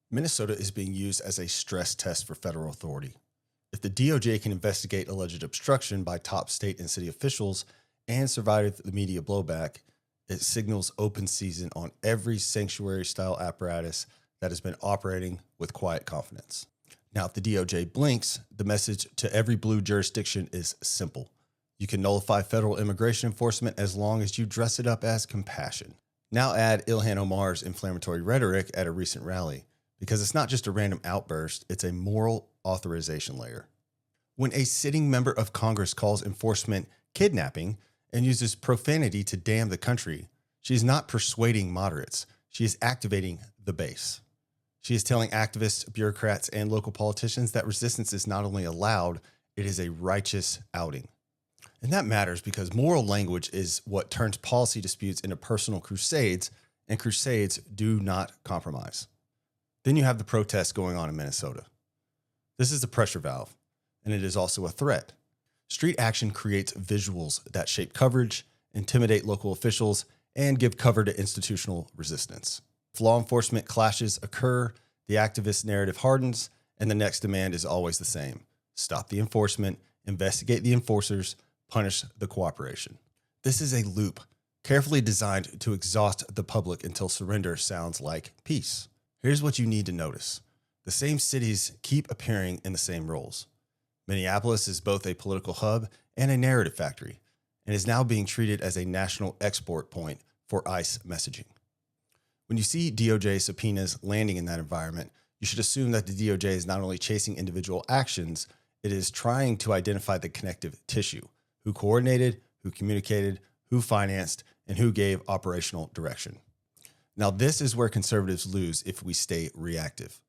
Minnesota is being used as a stress test for federal authority. If the DOJ can investigate alleged obstruction by top state and city officials and survive the media blowback, it signals open season on every sanctuary style apparatus that has been operating with quiet confidence. Now, if the DOJ blinks, the message to every blue jurisdiction is simple. You can nullify federal immigration enforcement as long as you dress it up as compassion. Now add Ilhan Omar's inflammatory rhetoric at a recent rally, because it's not just a random outburst, it's a moral authorization layer. When a sitting member of Congress calls enforcement kidnapping and uses profanity to damn the country, she is not persuading moderates. She is activating the base. She is telling activists, bureaucrats, and local politicians that resistance is not only allowed, it is a righteous outing. And that matters because moral language is what turns policy disputes into personal crusades, and crusades do not compromise. Then you have the protests going on in Minnesota. This is a pressure valve, and it is also a threat. Street action creates visuals that shape coverage, intimidate local officials, and give cover to institutional resistance. If law enforcement clashes occur, the activist narrative hardens, and the next demand is always the same. Stop the enforcement, investigate the enforcers, punish the cooperation. This is a loop carefully designed to exhaust the public until surrender sounds like peace. Here's what you need to notice. The same cities keep appearing in the same roles. Minneapolis is both a political hub and a narrative factory, and is now being treated as a national export point for ICE messaging. When you see DOJ subpoenas landing in that environment, you should assume that the DOJ is not only chasing individual actions, it is trying to identify the connective tissue: who coordinated, who communicated, who financed, and who gave operational direction. Now, this is where conservatives lose if we stay reactive.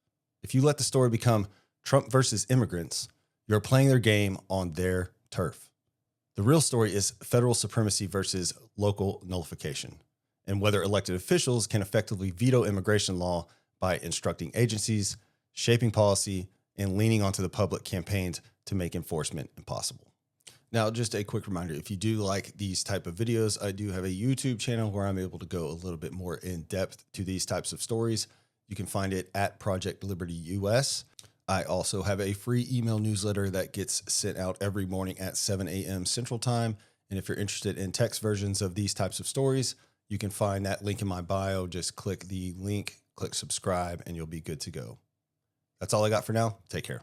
If you let the story become Trump versus immigrants, you're playing their game on their turf. The real story is federal supremacy versus local nullification, and whether elected officials can effectively veto immigration law by instructing agencies, shaping policy, and leaning onto the public campaigns to make enforcement impossible. Now, just a quick reminder, if you do like these type of videos, I do have a YouTube channel where I'm able to go a little bit more in depth to these types of stories. You can find it at Project Liberty US. I also have a free email newsletter that gets sent out every morning at 7 a.m. Central Time. And if you're interested in text versions of these types of stories, you can find that link in my bio. Just click the link, click subscribe, and you'll be good to go. That's all I got for now. Take care.